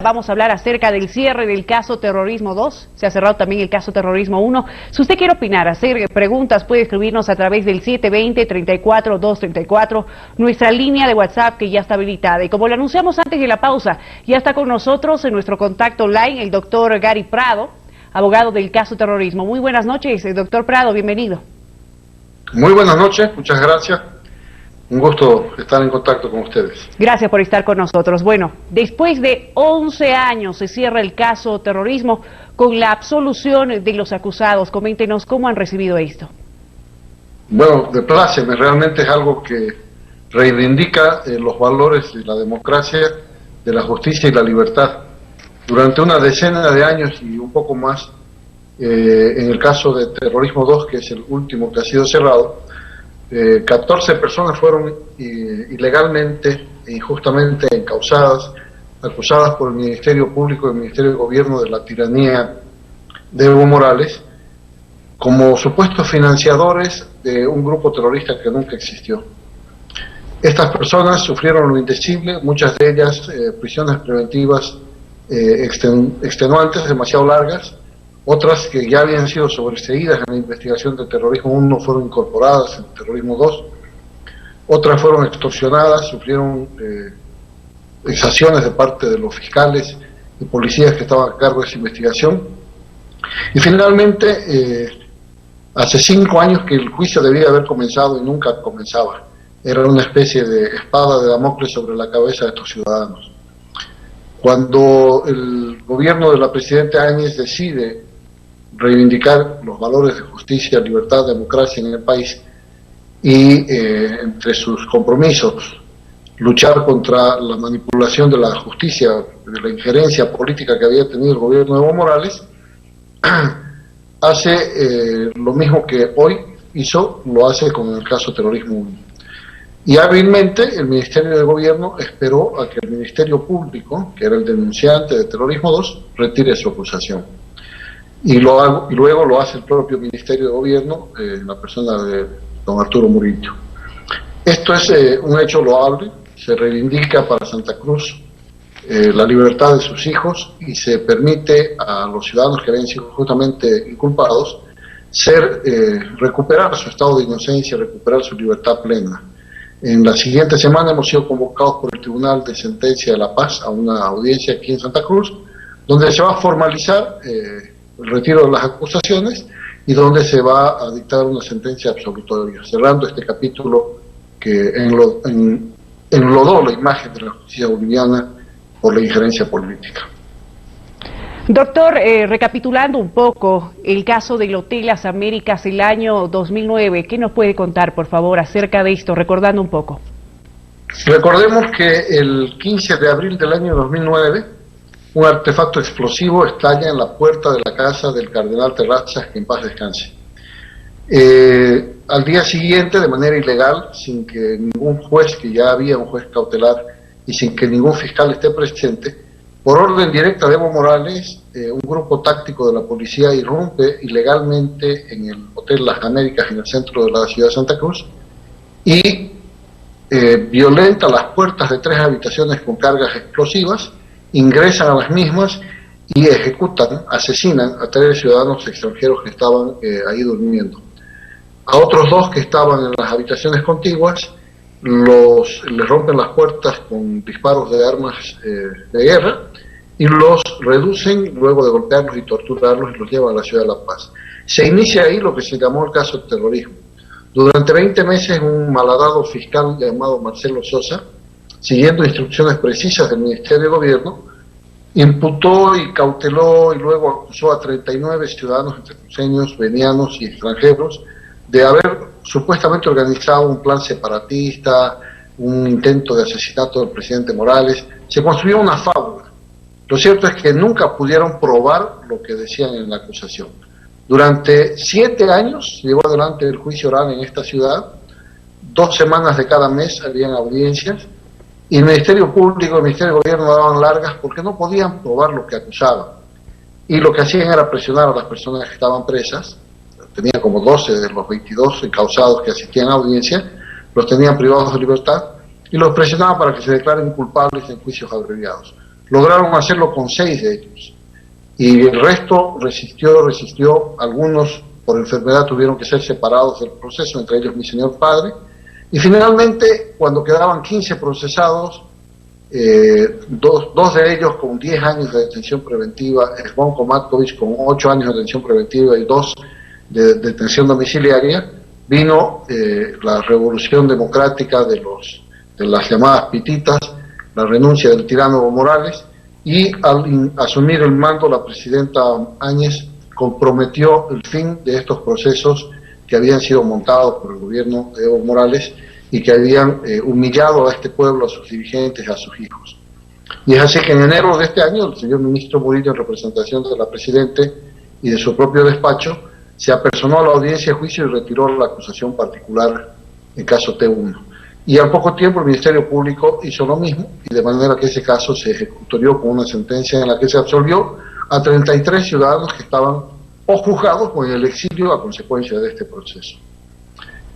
Vamos a hablar acerca del cierre del caso Terrorismo 2. Se ha cerrado también el caso Terrorismo 1. Si usted quiere opinar, hacer preguntas, puede escribirnos a través del 720-34-234, nuestra línea de WhatsApp que ya está habilitada. Y como lo anunciamos antes de la pausa, ya está con nosotros en nuestro contacto online el doctor Gary Prado, abogado del caso Terrorismo. Muy buenas noches, doctor Prado, bienvenido. Muy buenas noches, muchas gracias. Un gusto estar en contacto con ustedes. Gracias por estar con nosotros. Bueno, después de 11 años se cierra el caso Terrorismo con la absolución de los acusados. Coméntenos cómo han recibido esto. Bueno, de pláceme, realmente es algo que reivindica los valores de la democracia, de la justicia y la libertad. Durante una decena de años y un poco más, en el caso de Terrorismo 2, que es el último que ha sido cerrado, 14 personas fueron ilegalmente e injustamente encausadas, acusadas por el Ministerio Público y el Ministerio de Gobierno de la tiranía de Evo Morales, como supuestos financiadores de un grupo terrorista que nunca existió. Estas personas sufrieron lo indecible, muchas de ellas prisiones preventivas extenuantes, demasiado largas. Otras que ya habían sido sobreseídas en la investigación de Terrorismo 1 fueron incorporadas en Terrorismo 2. Otras fueron extorsionadas, sufrieron exacciones de parte de los fiscales y policías que estaban a cargo de esa investigación. Y finalmente, hace 5 años que el juicio debía haber comenzado y nunca comenzaba. Era una especie de espada de Damocles sobre la cabeza de estos ciudadanos. Cuando el gobierno de la presidenta Áñez decide reivindicar los valores de justicia, libertad, democracia en el país y entre sus compromisos luchar contra la manipulación de la justicia, de la injerencia política que había tenido el gobierno de Evo Morales, hace lo mismo que hoy hizo, lo hace con el caso Terrorismo 1. Y hábilmente el Ministerio de Gobierno esperó a que el Ministerio Público, que era el denunciante de Terrorismo 2, retire su acusación. Y luego lo hace el propio Ministerio de Gobierno, la persona de don Arturo Murillo. Esto es un hecho loable, se reivindica para Santa Cruz la libertad de sus hijos y se permite a los ciudadanos que habían sido justamente inculpados recuperar su estado de inocencia, recuperar su libertad plena. En la siguiente semana hemos sido convocados por el Tribunal de Sentencia de La Paz a una audiencia aquí en Santa Cruz, donde se va a formalizar el retiro de las acusaciones y donde se va a dictar una sentencia absolutoria, cerrando este capítulo que enlodó la imagen de la justicia boliviana por la injerencia política. Doctor, recapitulando un poco el caso del Hotel Las Américas el año 2009, ¿qué nos puede contar, por favor, acerca de esto, recordando un poco? Recordemos que el 15 de abril del año 2009, un artefacto explosivo estalla en la puerta de la casa del cardenal Terrazas, que en paz descanse. Al día siguiente, de manera ilegal, sin que ningún juez, que ya había un juez cautelar, y sin que ningún fiscal esté presente, por orden directa de Evo Morales, un grupo táctico de la policía irrumpe ilegalmente en el Hotel Las Américas, en el centro de la ciudad de Santa Cruz, y violenta las puertas de 3 habitaciones con cargas explosivas, ingresan a las mismas y ejecutan, asesinan a 3 ciudadanos extranjeros que estaban ahí durmiendo. A otros 2 que estaban en las habitaciones contiguas les rompen las puertas con disparos de armas de guerra y los reducen luego de golpearlos y torturarlos y los llevan a la ciudad de La Paz. Se inicia ahí lo que se llamó el caso de terrorismo. Durante 20 meses un malhadado fiscal llamado Marcelo Sosa, siguiendo instrucciones precisas del Ministerio de Gobierno, imputó y cauteló y luego acusó a 39 ciudadanos entre cruceños, venianos y extranjeros de haber supuestamente organizado un plan separatista, un intento de asesinato del presidente Morales. Se construyó una fábula. Lo cierto es que nunca pudieron probar lo que decían en la acusación. Durante 7 años llevó adelante el juicio oral en esta ciudad, 2 semanas de cada mes habían audiencias, y el Ministerio Público y el Ministerio de Gobierno daban largas porque no podían probar lo que acusaban. Y lo que hacían era presionar a las personas que estaban presas. Tenía como 12 de los 22 encausados que asistían a audiencia, los tenían privados de libertad y los presionaban para que se declaren culpables en juicios abreviados. lograron hacerlo con 6 de ellos. Y el resto resistió, algunos por enfermedad tuvieron que ser separados del proceso, entre ellos mi señor padre, y finalmente, cuando quedaban 15 procesados, dos de ellos con 10 años de detención preventiva, Zvonko Matković con 8 años de detención preventiva y 2 de detención domiciliaria, vino la revolución democrática de las llamadas pititas, la renuncia del tirano Evo Morales, y al asumir el mando la presidenta Áñez comprometió el fin de estos procesos que habían sido montados por el gobierno de Evo Morales y que habían humillado a este pueblo, a sus dirigentes, a sus hijos. Y es así que en enero de este año, el señor ministro Murillo, en representación de la Presidenta y de su propio despacho, se apersonó a la audiencia de juicio y retiró la acusación particular en caso T1. Y al poco tiempo el Ministerio Público hizo lo mismo, y de manera que ese caso se ejecutorió con una sentencia en la que se absolvió a 33 ciudadanos que estaban o juzgados o en el exilio a consecuencia de este proceso.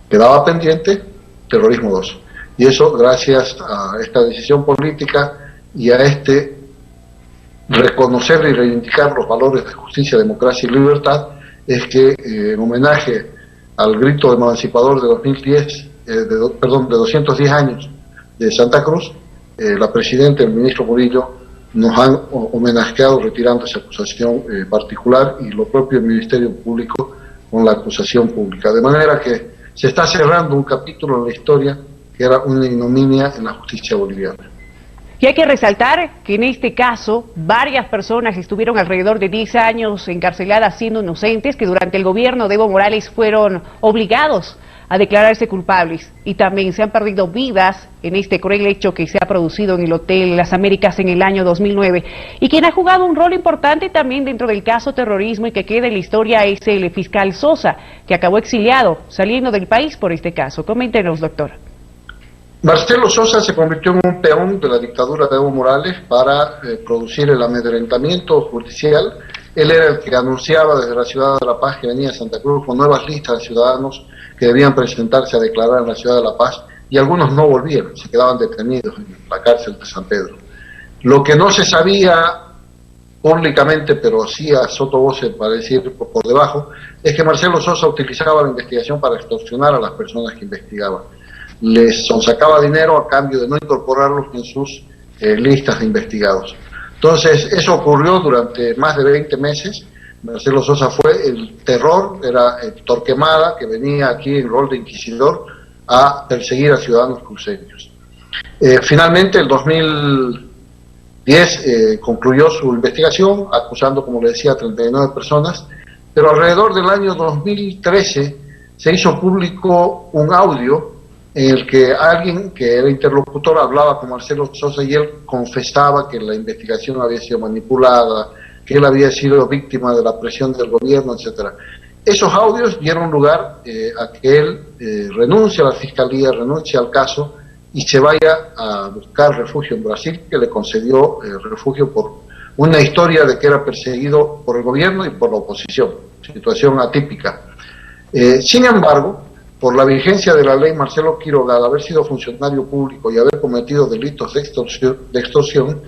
Quedaba pendiente terrorismo 2. Y eso, gracias a esta decisión política y a este reconocer y reivindicar los valores de justicia, democracia y libertad, es que en homenaje al grito emancipador de 2010, de 210 años de Santa Cruz, la Presidenta y el Ministro Murillo nos han homenajeado retirando esa acusación particular y lo propio el Ministerio Público con la acusación pública. De manera que se está cerrando un capítulo en la historia que era una ignominia en la justicia boliviana. Y hay que resaltar que en este caso varias personas estuvieron alrededor de 10 años encarceladas siendo inocentes, que durante el gobierno de Evo Morales fueron obligados a declararse culpables, y también se han perdido vidas en este cruel hecho que se ha producido en el Hotel Las Américas en el año 2009. Y quien ha jugado un rol importante también dentro del caso terrorismo y que queda en la historia es el fiscal Sosa, que acabó exiliado, saliendo del país por este caso. Coméntenos, doctor. Marcelo Sosa se convirtió en un peón de la dictadura de Evo Morales para producir el amedrentamiento judicial. Él era el que anunciaba desde la ciudad de La Paz que venía a Santa Cruz con nuevas listas de ciudadanos que debían presentarse a declarar en la ciudad de La Paz, y algunos no volvían, se quedaban detenidos en la cárcel de San Pedro. Lo que no se sabía públicamente, pero sí a sotovoce, para decir por debajo, es que Marcelo Sosa utilizaba la investigación para extorsionar a las personas que investigaban. Les sacaba dinero a cambio de no incorporarlos en sus listas de investigados. Entonces, eso ocurrió durante más de 20 meses. Marcelo Sosa fue el terror, era Torquemada, que venía aquí en rol de inquisidor a perseguir a ciudadanos cruceños. Finalmente, el 2010 concluyó su investigación, acusando, como le decía, a 39 personas, pero alrededor del año 2013 se hizo público un audio en el que alguien que era interlocutor hablaba con Marcelo Sosa y él confesaba que la investigación había sido manipulada, que él había sido víctima de la presión del gobierno, etcétera. Esos audios dieron lugar a que él renuncie a la fiscalía, renuncie al caso y se vaya a buscar refugio en Brasil, que le concedió refugio por una historia de que era perseguido por el gobierno y por la oposición, situación atípica. Sin embargo, por la vigencia de la ley, Marcelo Quiroga, al haber sido funcionario público y haber cometido delitos de extorsión,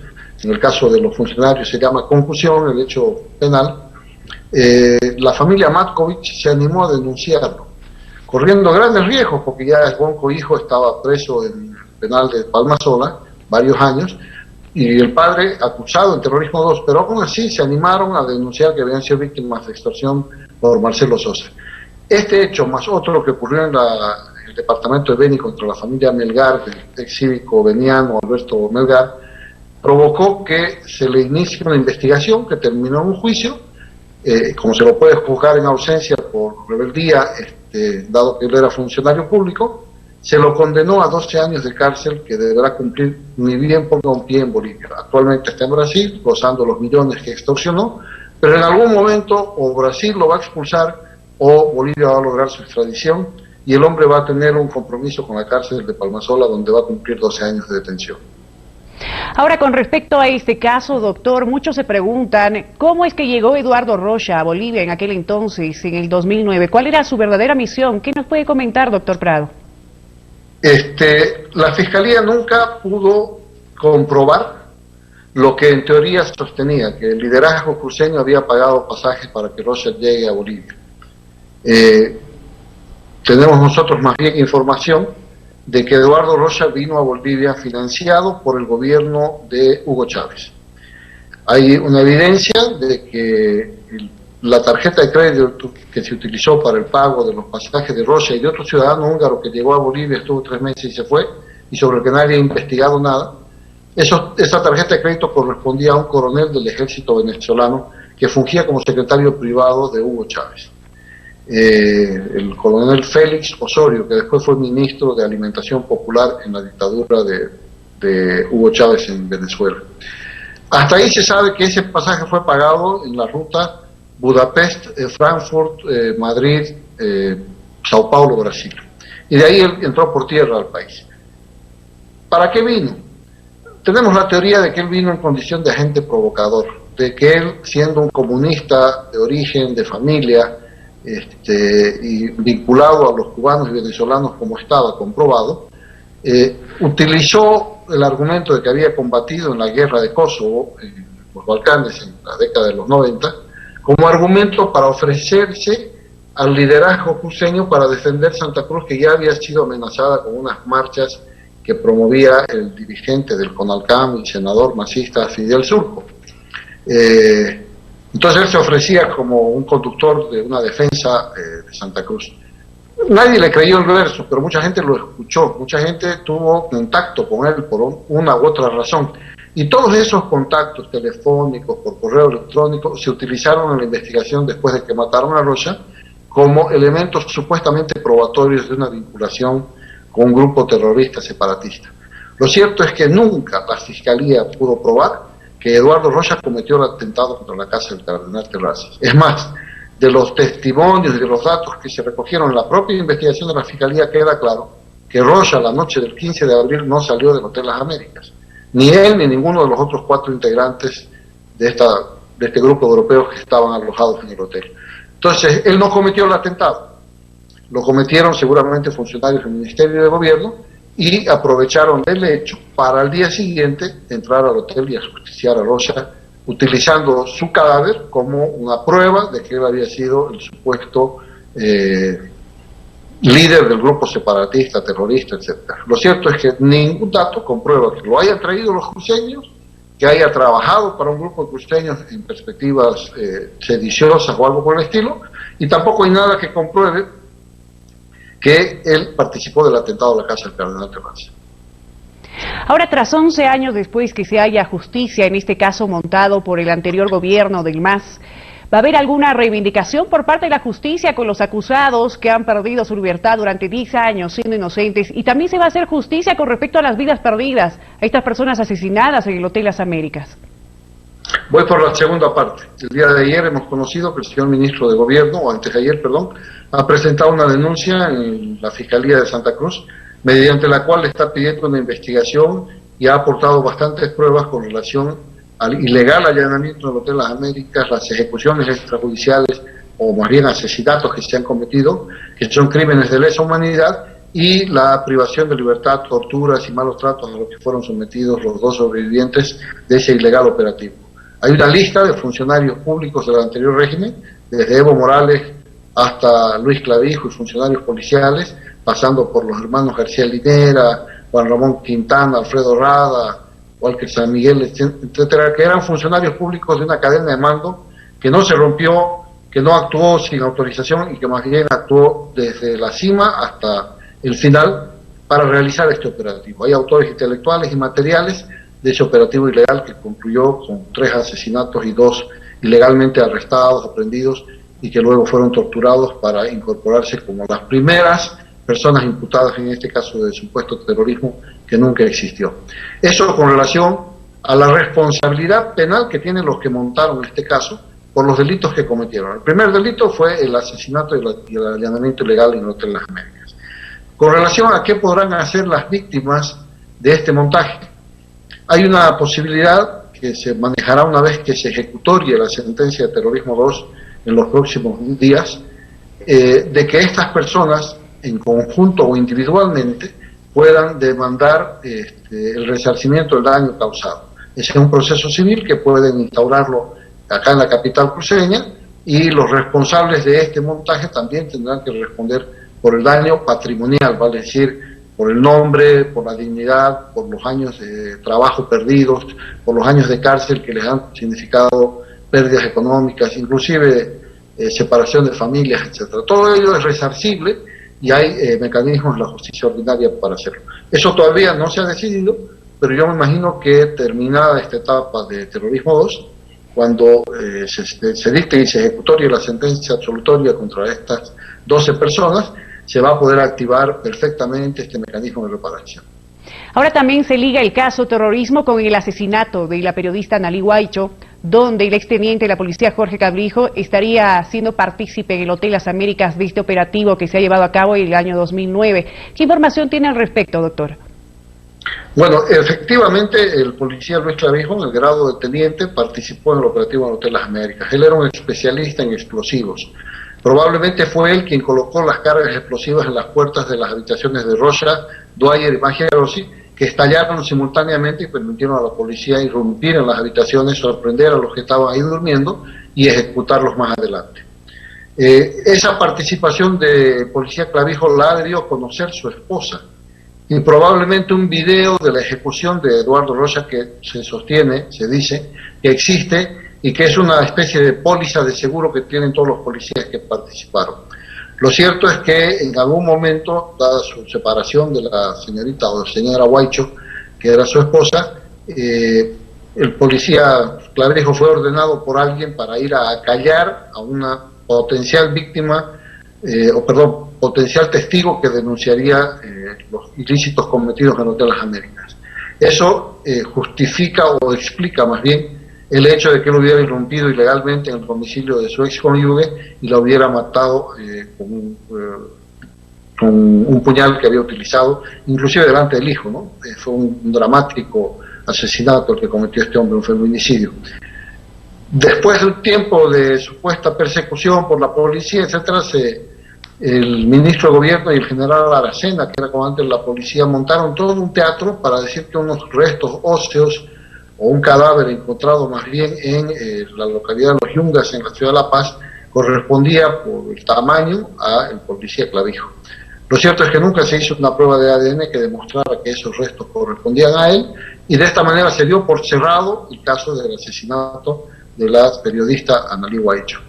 en el caso de los funcionarios se llama concusión, el hecho penal, la familia Matković se animó a denunciarlo, corriendo grandes riesgos, porque ya Zvonko hijo estaba preso en el penal de Palmasola varios años, y el padre acusado en terrorismo 2, pero aún así se animaron a denunciar que habían sido víctimas de extorsión por Marcelo Sosa. Este hecho, más otro que ocurrió en el departamento de Beni contra la familia Melgar, del ex cívico beniano Alberto Melgar, provocó que se le inicie una investigación que terminó en un juicio, como se lo puede juzgar en ausencia por rebeldía, dado que él era funcionario público, se lo condenó a 12 años de cárcel que deberá cumplir ni bien ponga un pie en Bolivia. Actualmente está en Brasil, gozando los millones que extorsionó, pero en algún momento o Brasil lo va a expulsar o Bolivia va a lograr su extradición y el hombre va a tener un compromiso con la cárcel de Palmasola, donde va a cumplir 12 años de detención. Ahora, con respecto a este caso, doctor, muchos se preguntan cómo es que llegó Eduardo Rocha a Bolivia en aquel entonces, en el 2009. ¿Cuál era su verdadera misión? ¿Qué nos puede comentar, doctor Prado? La Fiscalía nunca pudo comprobar lo que en teoría sostenía, que el liderazgo cruceño había pagado pasajes para que Rocha llegue a Bolivia. Tenemos nosotros más bien información de que Eduardo Rocha vino a Bolivia financiado por el gobierno de Hugo Chávez. Hay una evidencia de que la tarjeta de crédito que se utilizó para el pago de los pasajes de Rocha y de otro ciudadano húngaro que llegó a Bolivia, estuvo 3 meses y se fue, y sobre el que nadie ha investigado nada, esa tarjeta de crédito correspondía a un coronel del ejército venezolano que fungía como secretario privado de Hugo Chávez. El coronel Félix Osorio, que después fue ministro de Alimentación Popular en la dictadura de Hugo Chávez en Venezuela. Hasta ahí se sabe que ese pasaje fue pagado en la ruta Budapest, Frankfurt, Madrid, Sao Paulo, Brasil. Y de ahí él entró por tierra al país. ¿Para qué vino? Tenemos la teoría de que él vino en condición de agente provocador, de que él, siendo un comunista de origen, de familia, y vinculado a los cubanos y venezolanos como estaba comprobado, utilizó el argumento de que había combatido en la guerra de Kosovo, en los Balcanes, en la década de los 90, como argumento para ofrecerse al liderazgo cruceño para defender Santa Cruz, que ya había sido amenazada con unas marchas que promovía el dirigente del CONALCAM y senador masista Fidel Surco. Entonces él se ofrecía como un conductor de una defensa de Santa Cruz. Nadie le creyó el verso, pero mucha gente lo escuchó, mucha gente tuvo contacto con él por una u otra razón. Y todos esos contactos telefónicos, por correo electrónico, se utilizaron en la investigación después de que mataron a Rocha como elementos supuestamente probatorios de una vinculación con un grupo terrorista separatista. Lo cierto es que nunca la Fiscalía pudo probar que Eduardo Rocha cometió el atentado contra la casa del cardenal Terrazas. Es más, de los testimonios y de los datos que se recogieron en la propia investigación de la Fiscalía queda claro que Rocha la noche del 15 de abril no salió del Hotel Las Américas. Ni él ni ninguno de los otros 4 integrantes de este grupo de europeos que estaban alojados en el hotel. Entonces, él no cometió el atentado. Lo cometieron seguramente funcionarios del Ministerio de Gobierno y aprovecharon del hecho para al día siguiente entrar al hotel y ajusticiar a Rocha, utilizando su cadáver como una prueba de que él había sido el supuesto líder del grupo separatista, terrorista, etc. Lo cierto es que ningún dato comprueba que lo hayan traído los cruceños, que haya trabajado para un grupo de cruceños en perspectivas sediciosas o algo por el estilo, y tampoco hay nada que compruebe que él participó del atentado a la casa del cardenal Terrazas. Ahora, tras 11 años después que se haya justicia en este caso montado por el anterior gobierno del MAS, ¿va a haber alguna reivindicación por parte de la justicia con los acusados que han perdido su libertad durante 10 años siendo inocentes? Y también se va a hacer justicia con respecto a las vidas perdidas, a estas personas asesinadas en el Hotel Las Américas. Voy por la segunda parte. El día de ayer hemos conocido que el señor ministro de Gobierno, o antes de ayer, perdón, ha presentado una denuncia en la Fiscalía de Santa Cruz, mediante la cual está pidiendo una investigación y ha aportado bastantes pruebas con relación al ilegal allanamiento del Hotel Las Américas, las ejecuciones extrajudiciales o más bien asesinatos que se han cometido, que son crímenes de lesa humanidad, y la privación de libertad, torturas y malos tratos a los que fueron sometidos los 2 sobrevivientes de ese ilegal operativo. Hay una lista de funcionarios públicos del anterior régimen, desde Evo Morales hasta Luis Clavijo y funcionarios policiales, pasando por los hermanos García Linera, Juan Ramón Quintana, Alfredo Rada, Walker San Miguel, etcétera, que eran funcionarios públicos de una cadena de mando que no se rompió, que no actuó sin autorización y que más bien actuó desde la cima hasta el final para realizar este operativo. Hay autores intelectuales y materiales de ese operativo ilegal que concluyó con 3 asesinatos y 2 ilegalmente arrestados, aprendidos y que luego fueron torturados para incorporarse como las primeras personas imputadas en este caso de supuesto terrorismo que nunca existió. Eso con relación a la responsabilidad penal que tienen los que montaron este caso por los delitos que cometieron. El primer delito fue el asesinato y el allanamiento ilegal en el Hotel Las Américas. Con relación a qué podrán hacer las víctimas de este montaje, hay una posibilidad que se manejará una vez que se ejecutorie la sentencia de terrorismo 2 en los próximos días, de que estas personas en conjunto o individualmente puedan demandar el resarcimiento del daño causado. Ese es un proceso civil que pueden instaurarlo acá en la capital cruceña, y los responsables de este montaje también tendrán que responder por el daño patrimonial, vale decir, por el nombre, por la dignidad, por los años de trabajo perdidos, por los años de cárcel que les han significado pérdidas económicas, inclusive separación de familias, etcétera. Todo ello es resarcible y hay mecanismos en la justicia ordinaria para hacerlo. Eso todavía no se ha decidido, pero yo me imagino que terminada esta etapa de terrorismo 2, cuando se dicte y se ejecutorie la sentencia absolutoria contra estas 12 personas, se va a poder activar perfectamente este mecanismo de reparación. Ahora también se liga el caso terrorismo con el asesinato de la periodista Analí Huaycho, donde el exteniente de la policía Jorge Clavijo estaría siendo partícipe en el Hotel Las Américas de este operativo que se ha llevado a cabo en el año 2009. ¿Qué información tiene al respecto, doctor? Bueno, efectivamente el policía Luis Clavijo, en el grado de teniente, participó en el operativo en el Hotel Las Américas. Él era un especialista en explosivos. Probablemente fue él quien colocó las cargas explosivas en las puertas de las habitaciones de Rocha, Dwyer y Magia Rossi, que estallaron simultáneamente y permitieron a la policía irrumpir en las habitaciones, sorprender a los que estaban ahí durmiendo y ejecutarlos más adelante. Esa participación de policía Clavijo la dio a conocer su esposa, y probablemente un video de la ejecución de Eduardo Rocha que se sostiene, se dice, que existe y que es una especie de póliza de seguro que tienen todos los policías que participaron. Lo cierto es que en algún momento, dada su separación de la señorita o señora Huaycho, que era su esposa, el policía Clavijo fue ordenado por alguien para ir a acallar a una potencial víctima, potencial testigo que denunciaría los ilícitos cometidos en el Hotel Las Américas. Eso justifica o explica más bien el hecho de que él hubiera irrumpido ilegalmente en el domicilio de su ex cónyuge y la hubiera matado con un puñal que había utilizado, inclusive delante del hijo, ¿no? Fue un dramático asesinato el que cometió este hombre, un feminicidio. Después de un tiempo de supuesta persecución por la policía, etcétera, el ministro de Gobierno y el general Aracena, que era comandante de la policía, montaron todo un teatro para decir que unos restos óseos o un cadáver encontrado más bien en la localidad de Los Yungas, en la ciudad de La Paz, correspondía por el tamaño al policía Clavijo. Lo cierto es que nunca se hizo una prueba de ADN que demostrara que esos restos correspondían a él, y de esta manera se dio por cerrado el caso del asesinato de la periodista Analí Huaycho.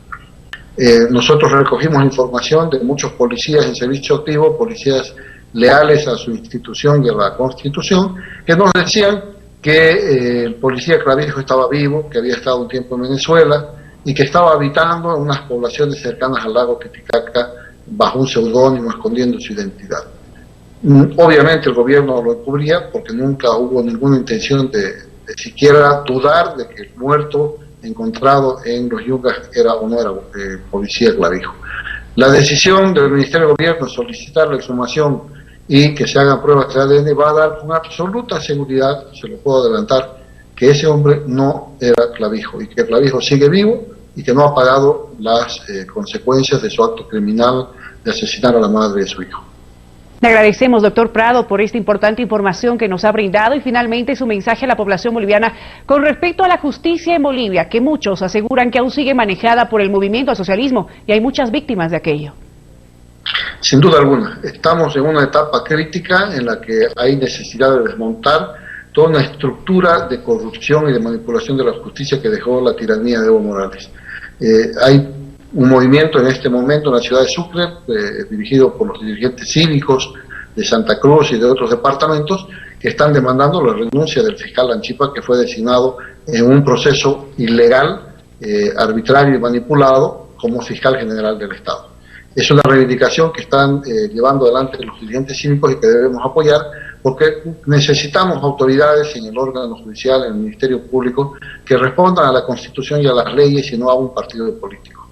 Nosotros recogimos información de muchos policías en servicio activo, policías leales a su institución y a la Constitución, que nos decían que el policía Clavijo estaba vivo, que había estado un tiempo en Venezuela y que estaba habitando en unas poblaciones cercanas al lago Titicaca bajo un seudónimo, escondiendo su identidad. Obviamente el gobierno lo encubría porque nunca hubo ninguna intención de siquiera dudar de que el muerto encontrado en Los Yungas era o no era policía Clavijo. La decisión del Ministerio de Gobierno de solicitar la exhumación y que se hagan pruebas de ADN va a dar con absoluta seguridad, se lo puedo adelantar, que ese hombre no era Clavijo y que Clavijo sigue vivo y que no ha pagado las consecuencias de su acto criminal de asesinar a la madre de su hijo. Le agradecemos, doctor Prado, por esta importante información que nos ha brindado y finalmente su mensaje a la población boliviana con respecto a la justicia en Bolivia, que muchos aseguran que aún sigue manejada por el movimiento al socialismo y hay muchas víctimas de aquello. Sin duda alguna, estamos en una etapa crítica en la que hay necesidad de desmontar toda una estructura de corrupción y de manipulación de la justicia que dejó la tiranía de Evo Morales. Hay un movimiento en este momento en la ciudad de Sucre, dirigido por los dirigentes cívicos de Santa Cruz y de otros departamentos, que están demandando la renuncia del fiscal Anchipa, que fue designado en un proceso ilegal, arbitrario y manipulado como fiscal general del Estado. Es una reivindicación que están llevando adelante los dirigentes cívicos y que debemos apoyar, porque necesitamos autoridades en el órgano judicial, en el Ministerio Público, que respondan a la Constitución y a las leyes y no a un partido político.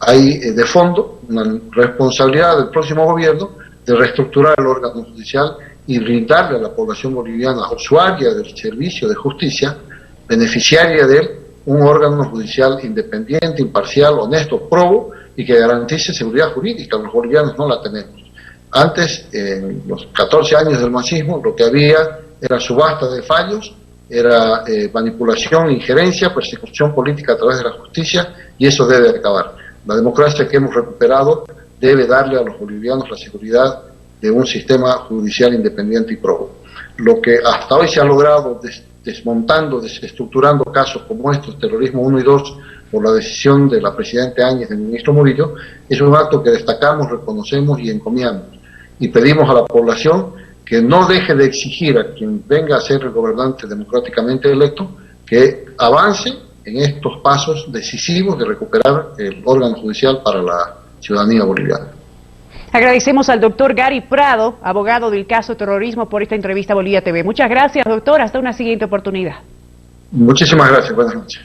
Hay de fondo una responsabilidad del próximo gobierno de reestructurar el órgano judicial y brindarle a la población boliviana usuaria del servicio de justicia, beneficiaria de él, un órgano judicial independiente, imparcial, honesto, probo, y que garantice seguridad jurídica. Los bolivianos no la tenemos. Antes, en los 14 años del masismo, lo que había era subasta de fallos era manipulación, injerencia, persecución política a través de la justicia, y eso debe acabar. La democracia que hemos recuperado debe darle a los bolivianos la seguridad de un sistema judicial independiente y probo. Lo que hasta hoy se ha logrado desmontando, desestructurando casos como estos, terrorismo 1 y 2, por la decisión de la Presidenta Áñez, del ministro Murillo, es un acto que destacamos, reconocemos y encomiamos. Y pedimos a la población que no deje de exigir a quien venga a ser el gobernante democráticamente electo que avance en estos pasos decisivos de recuperar el órgano judicial para la ciudadanía boliviana. Agradecemos al doctor Gary Prado, abogado del caso terrorismo, por esta entrevista a Bolivia TV. Muchas gracias, doctor. Hasta una siguiente oportunidad. Muchísimas gracias. Buenas noches.